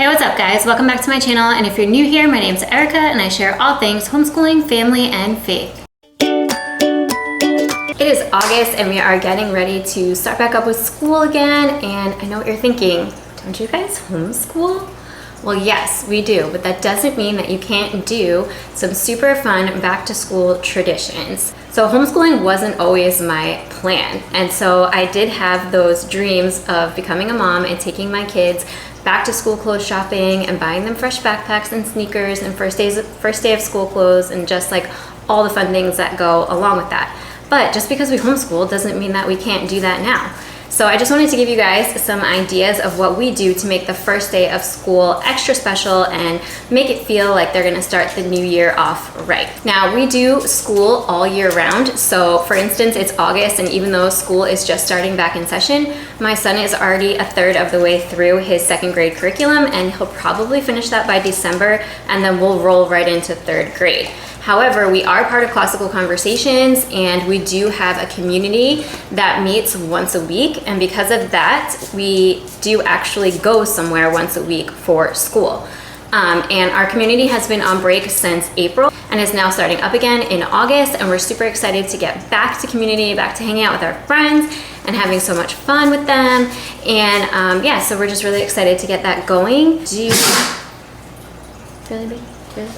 Hey, what's up guys? Welcome back to my channel, and if you're new here, my name's Erica and I share all things homeschooling, family, and faith. It is August and we are getting ready to start back up with school again, and I know what you're thinking. Don't you guys homeschool? Well, yes, we do, but that doesn't mean that you can't do some super fun back to school traditions. So homeschooling wasn't always my plan, and so I did have those dreams of becoming a mom and taking my kids back to school clothes shopping and buying them fresh backpacks and sneakers and first day of school clothes and just like all the fun things that go along with that. But just because we homeschool doesn't mean that we can't do that now. So I just wanted to give you guys some ideas of what we do to make the first day of school extra special and make it feel like they're gonna start the new year off right. Now, we do school all year round. So for instance, it's August, and even though school is just starting back in session, my son is already a third of the way through his second grade curriculum, and he'll probably finish that by December, and then we'll roll right into third grade. However, we are part of Classical Conversations, and we do have a community that meets once a week, and because of that, we do actually go somewhere once a week for school. And our community has been on break since April and is now starting up again in August, and we're super excited to get back to community, back to hanging out with our friends and having so much fun with them. And yeah, so we're just really excited to get that going. Really big? Really?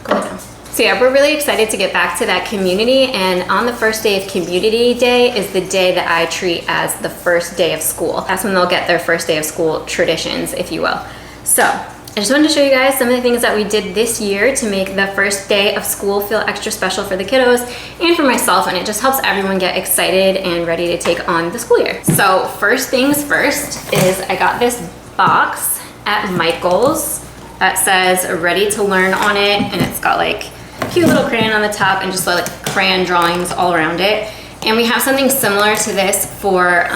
Go ahead. So yeah, we're really excited to get back to that community, and on the first day of community day is the day that I treat as the first day of school. That's when they'll get their first day of school traditions, if you will. So I just wanted to show you guys some of the things that we did this year to make the first day of school feel extra special for the kiddos and for myself, and it just helps everyone get excited and ready to take on the school year. So first things first is I got this box at Michael's that says ready to learn on it, and it's got like cute little crayon on the top and just like crayon drawings all around it. And we have something similar to this for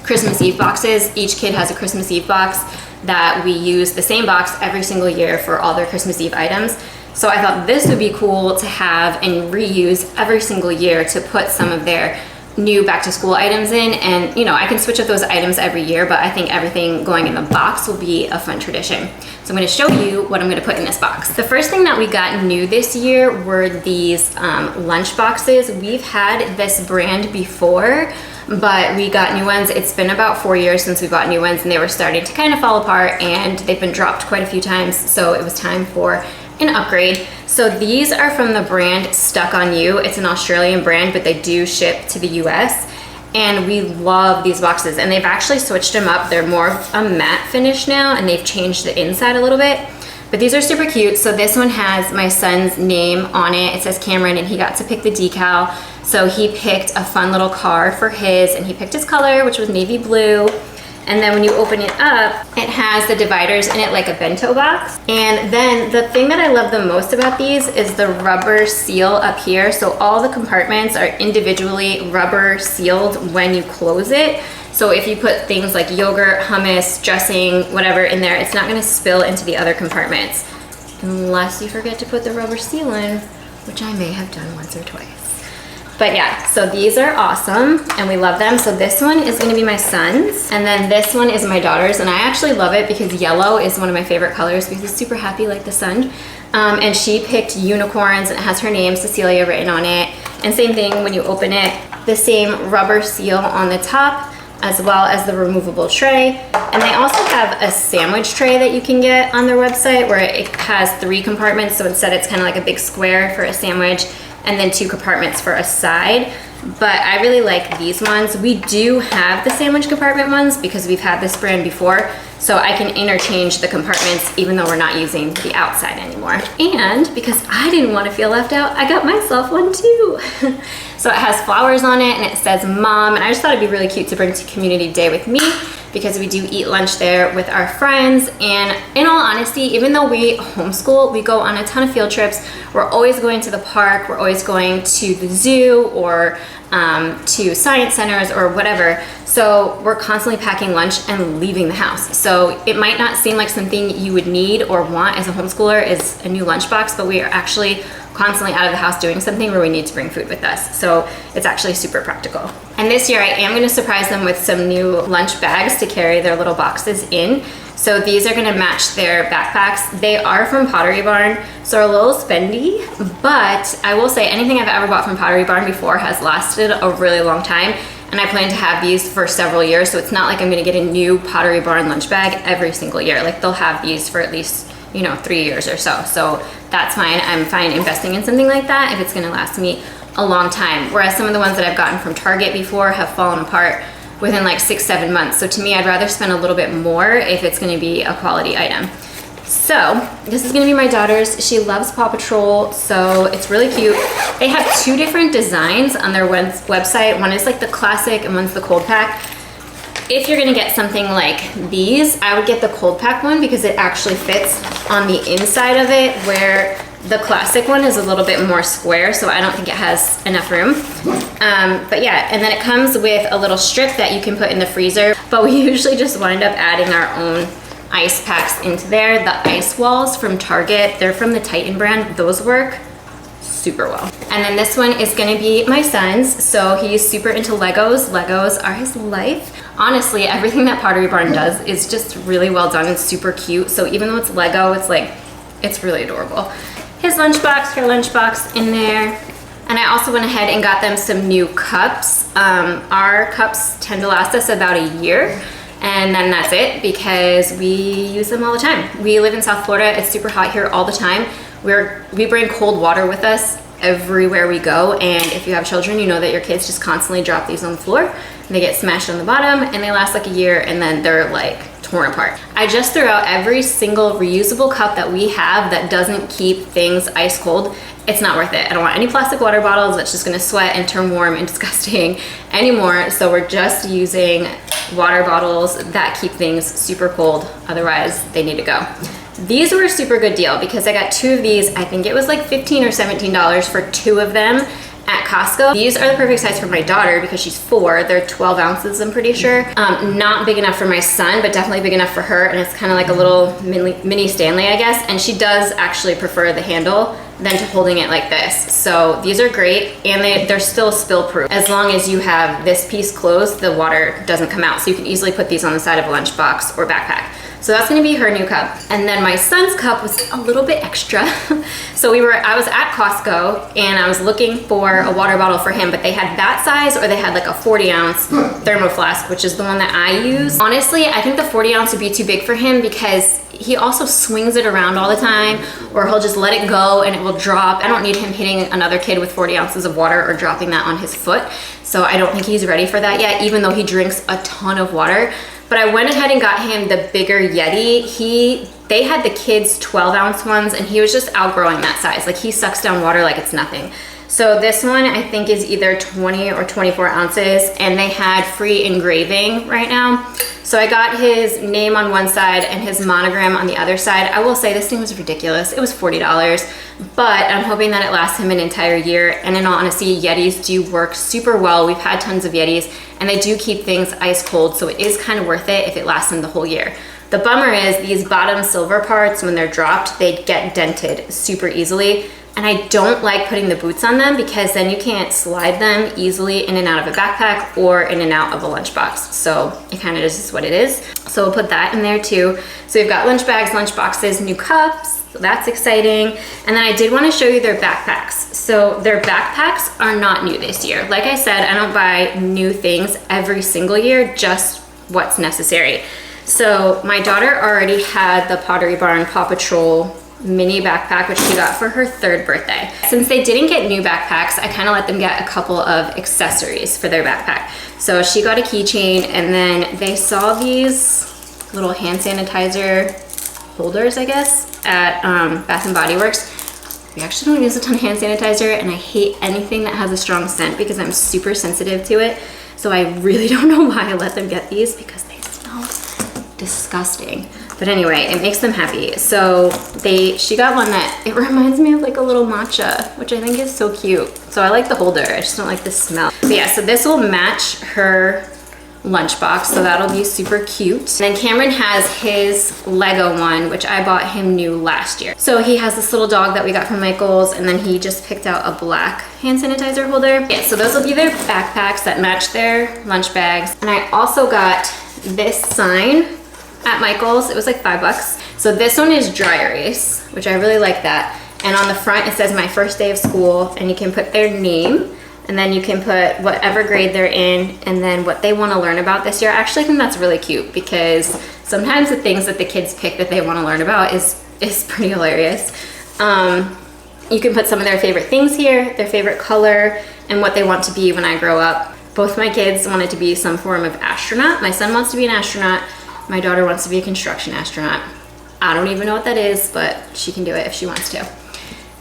Christmas Eve boxes. Each kid has a Christmas Eve box that we use the same box every single year for all their Christmas Eve items. So I thought this would be cool to have and reuse every single year to put some of their new back to school items in. And you know, I can switch up those items every year, but I think everything going in the box will be a fun tradition. So I'm going to show you what I'm going to put in this box. The first thing that we got new this year were these lunch boxes. We've had this brand before, but we got new ones. It's been about 4 years since we bought new ones, and they were starting to kind of fall apart, and they've been dropped quite a few times, so it was time for an upgrade. So these are from the brand Stuck On You. It's an Australian brand, but they do ship to the US, and we love these boxes, and they've actually switched them up. They're more of a matte finish now, and they've changed the inside a little bit, but these are super cute. So this one has my son's name on it. It says Cameron, and he got to pick the decal. So he picked a fun little car for his, and he picked his color, which was navy blue. And then when you open it up, it has the dividers in it like a bento box. And then the thing that I love the most about these is the rubber seal up here. So all the compartments are individually rubber sealed when you close it. So if you put things like yogurt, hummus, dressing, whatever in there, it's not gonna spill into the other compartments unless you forget to put the rubber seal in, which I may have done once or twice. But yeah, so these are awesome and we love them. So this one is gonna be my son's, and then this one is my daughter's, and I actually love it because yellow is one of my favorite colors because it's super happy like the sun. And she picked unicorns, and it has her name, Cecilia, written on it. And same thing when you open it, the same rubber seal on the top as well as the removable tray. And they also have a sandwich tray that you can get on their website where it has 3 compartments. So instead it's kind of like a big square for a sandwich, and then 2 compartments for a side. But I really like these ones. We do have the sandwich compartment ones because we've had this brand before, so I can interchange the compartments even though we're not using the outside anymore. And because I didn't want to feel left out, I got myself one too. So it has flowers on it and it says mom, and I just thought it'd be really cute to bring to community day with me because we do eat lunch there with our friends. And in all honesty, even though we homeschool, we go on a ton of field trips. We're always going to the park, we're always going to the zoo or to science centers or whatever. So we're constantly packing lunch and leaving the house. So it might not seem like something you would need or want as a homeschooler is a new lunchbox, but we are actually constantly out of the house doing something where we need to bring food with us. So it's actually super practical. And this year I am going to surprise them with some new lunch bags to carry their little boxes in. So these are gonna match their backpacks. They are from Pottery Barn, so they're a little spendy, but I will say anything I've ever bought from Pottery Barn before has lasted a really long time, and I plan to have these for several years, so it's not like I'm gonna get a new Pottery Barn lunch bag every single year. Like they'll have these for at least, you know, 3 years or so. So that's fine. I'm fine investing in something like that if it's gonna last me a long time. Whereas some of the ones that I've gotten from Target before have fallen apart within like 6-7 months. So to me, I'd rather spend a little bit more if it's gonna be a quality item. So this is gonna be my daughter's. She loves Paw Patrol, so it's really cute. They have 2 different designs on their website. One is like the classic and one's the cold pack. If you're gonna get something like these, I would get the cold pack one because it actually fits on the inside of it, where the classic one is a little bit more square, so I don't think it has enough room. But yeah, and then it comes with a little strip that you can put in the freezer, but we usually just wind up adding our own ice packs into there. The ice walls from Target, they're from the Titan brand. Those work super well. And then this one is gonna be my son's. So he's super into Legos. Legos are his life. Honestly, everything that Pottery Barn does is just really well done and super cute. So even though it's Lego, it's like, it's really adorable. His lunchbox, her lunchbox in there. And I also went ahead and got them some new cups. Our cups tend to last us about a year, and then that's it because we use them all the time. We live in South Florida. It's super hot here all the time. We bring cold water with us everywhere we go, and if you have children, you know that your kids just constantly drop these on the floor and they get smashed on the bottom, and they last like a year and then they're like torn apart. I just threw out every single reusable cup that we have that doesn't keep things ice cold. It's not worth it. I don't want any plastic water bottles that's just gonna sweat and turn warm and disgusting anymore. So we're just using water bottles that keep things super cold. Otherwise, they need to go. These were a super good deal because I got 2 of these. I think it was like $15 or $17 for 2 of them at Costco. These are the perfect size for my daughter because she's 4. They're 12 ounces, I'm pretty sure. Not big enough for my son, but definitely big enough for her. And it's kind of like a little mini Stanley, I guess. And she does actually prefer the handle than to holding it like this. So these are great, and they're still spill proof. As long as you have this piece closed, the water doesn't come out. So you can easily put these on the side of a lunchbox or backpack. So that's gonna be her new cup. And then my son's cup was a little bit extra. So I was at Costco and I was looking for a water bottle for him, but they had that size or they had like a 40-ounce thermo flask, which is the one that I use. Honestly, I think the 40-ounce would be too big for him because he also swings it around all the time, or he'll just let it go and it will drop. I don't need him hitting another kid with 40 ounces of water or dropping that on his foot. So I don't think he's ready for that yet, even though he drinks a ton of water. But I went ahead and got him the bigger Yeti. They had the kids 12-ounce ones and he was just outgrowing that size. Like he sucks down water like it's nothing. So this one I think is either 20 or 24 ounces, and they had free engraving right now. So I got his name on one side and his monogram on the other side. I will say this thing was ridiculous. It was $40, but I'm hoping that it lasts him an entire year. And in all honesty, Yetis do work super well. We've had tons of Yetis and they do keep things ice cold. So it is kind of worth it if it lasts him the whole year. The bummer is these bottom silver parts, when they're dropped, they get dented super easily. And I don't like putting the boots on them because then you can't slide them easily in and out of a backpack or in and out of a lunchbox. So it kind of is what it is. So we'll put that in there too. So we've got lunch bags, lunch boxes, new cups. So that's exciting. And then I did want to show you their backpacks. So their backpacks are not new this year. Like I said, I don't buy new things every single year, just what's necessary. So my daughter already had the Pottery Barn Paw Patrol mini backpack, which she got for her 3rd birthday. Since they didn't get new backpacks, I kind of let them get a couple of accessories for their backpack. So she got a keychain, and then they saw these little hand sanitizer holders, I guess, at Bath and Body Works. We actually don't use a ton of hand sanitizer, and I hate anything that has a strong scent because I'm super sensitive to it. So I really don't know why I let them get these because they smell disgusting. But anyway, it makes them happy. So she got one that, it reminds me of like a little matcha, which I think is so cute. So I like the holder, I just don't like the smell. But yeah, so this will match her lunchbox, so that'll be super cute. And then Cameron has his Lego one, which I bought him new last year. So he has this little dog that we got from Michael's, and then he just picked out a black hand sanitizer holder. Yeah, so those will be their backpacks that match their lunch bags. And I also got this sign at Michael's. It was like $5. So this one is dry erase, which I really like that. And on the front, it says my first day of school, and you can put their name, and then you can put whatever grade they're in, and then what they want to learn about this year. I actually think that's really cute, because sometimes the things that the kids pick that they want to learn about is pretty hilarious. You can put some of their favorite things here, their favorite color, and what they want to be when I grow up. Both my kids wanted to be some form of astronaut. My son wants to be an astronaut. My daughter wants to be a construction astronaut. I don't even know what that is, but she can do it if she wants to.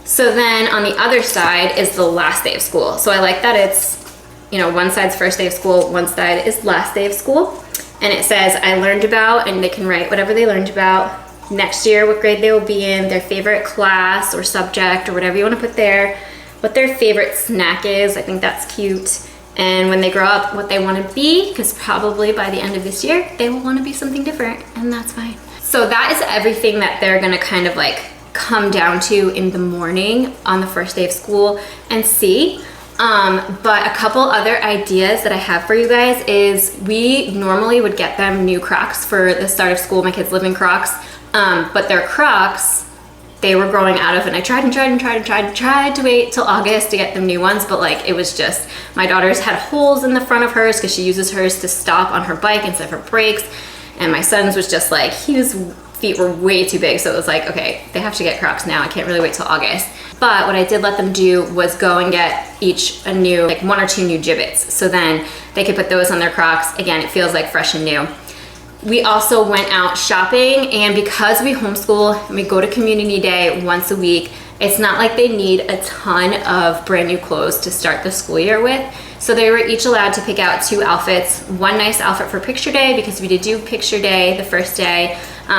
So then on the other side is the last day of school. So I like that it's, you know, one side's first day of school, one side is last day of school. And it says, I learned about, and they can write whatever they learned about, next year, what grade they will be in, their favorite class or subject or whatever you want to put there, what their favorite snack is. I think that's cute. And when they grow up, what they want to be, because probably by the end of this year, they will want to be something different, and that's fine. So that is everything that they're going to kind of like come down to in the morning on the first day of school and see. But a couple other ideas that I have for you guys is we normally would get them new Crocs for the start of school. My kids live in Crocs, but their Crocs, they were growing out of, and I tried to wait till August to get them new ones, but like it was just, my daughter's had holes in the front of hers because she uses hers to stop on her bike instead of her brakes, and my son's was just like, his feet were way too big, so it was like, okay, they have to get Crocs now. I can't really wait till August. But what I did let them do was go and get each a new, like 1 or 2 new Jibbits, so then they could put those on their Crocs. Again, it feels like fresh and new. We also went out shopping, and because we homeschool and we go to community day once a week, it's not like they need a ton of brand new clothes to start the school year with. So they were each allowed to pick out 2 outfits, one nice outfit for picture day, because we did do picture day the first day.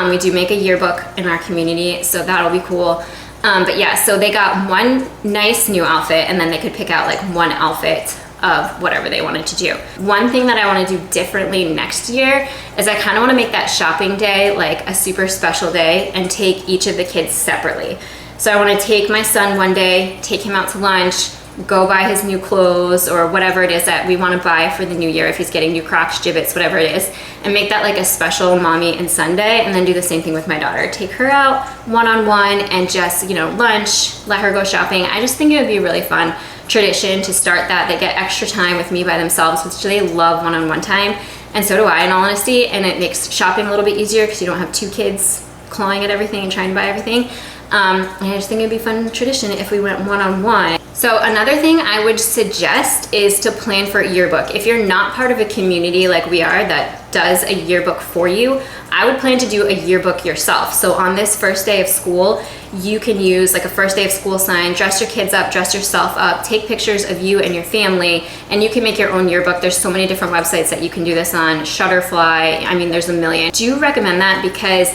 We do make a yearbook in our community, so that'll be cool. But yeah, so they got one nice new outfit, and then they could pick out like one outfit of whatever they wanted to do. One thing that I want to do differently next year is I kind of want to make that shopping day like a super special day and take each of the kids separately. So I want to take my son one day, take him out to lunch, go buy his new clothes or whatever it is that we want to buy for the new year, if he's getting new Crocs, Jibbits, whatever it is, and make that like a special mommy and son day, and then do the same thing with my daughter. Take her out one-on-one and just, you know, lunch, let her go shopping. I just think it would be a really fun tradition to start that. They get extra time with me by themselves, which they love one-on-one time, and so do I, in all honesty, and it makes shopping a little bit easier because you don't have 2 kids clawing at everything and trying to buy everything. And I just think it'd be a fun tradition if we went one-on-one. So another thing I would suggest is to plan for a yearbook. If you're not part of a community like we are that does a yearbook for you, I would plan to do a yearbook yourself. So on this first day of school, you can use like a first day of school sign, dress your kids up, dress yourself up, take pictures of you and your family, and you can make your own yearbook. There's so many different websites that you can do this on, Shutterfly, I mean, there's a million. Do recommend that because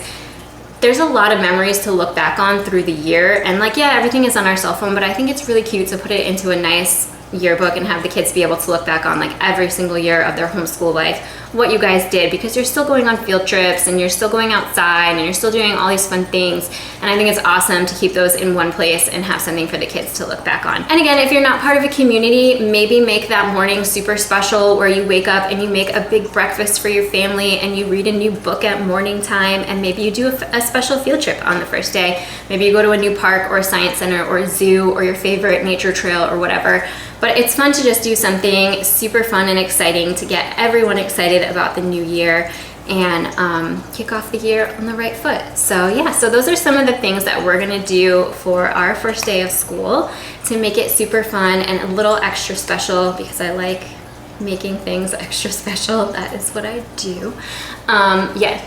there's a lot of memories to look back on through the year, and like, yeah, everything is on our cell phone, but I think it's really cute to put it into a nice yearbook and have the kids be able to look back on like every single year of their homeschool life, what you guys did, because you're still going on field trips and you're still going outside and you're still doing all these fun things. And I think it's awesome to keep those in one place and have something for the kids to look back on. And again, if you're not part of a community, maybe make that morning super special where you wake up and you make a big breakfast for your family and you read a new book at morning time, and maybe you do a special field trip on the first day. Maybe you go to a new park or a science center or a zoo or your favorite nature trail or whatever. But it's fun to just do something super fun and exciting to get everyone excited about the new year and kick off the year on the right foot. So yeah, so those are some of the things that we're gonna do for our first day of school to make it super fun and a little extra special, because I like making things extra special. That is what I do. Yeah.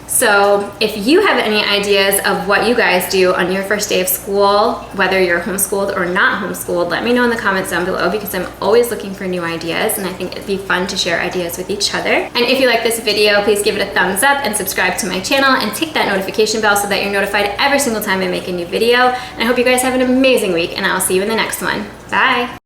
So if you have any ideas of what you guys do on your first day of school, whether you're homeschooled or not homeschooled, let me know in the comments down below, because I'm always looking for new ideas and I think it'd be fun to share ideas with each other. And if you like this video, please give it a thumbs up and subscribe to my channel and tick that notification bell so that you're notified every single time I make a new video. And I hope you guys have an amazing week, and I'll see you in the next one. Bye.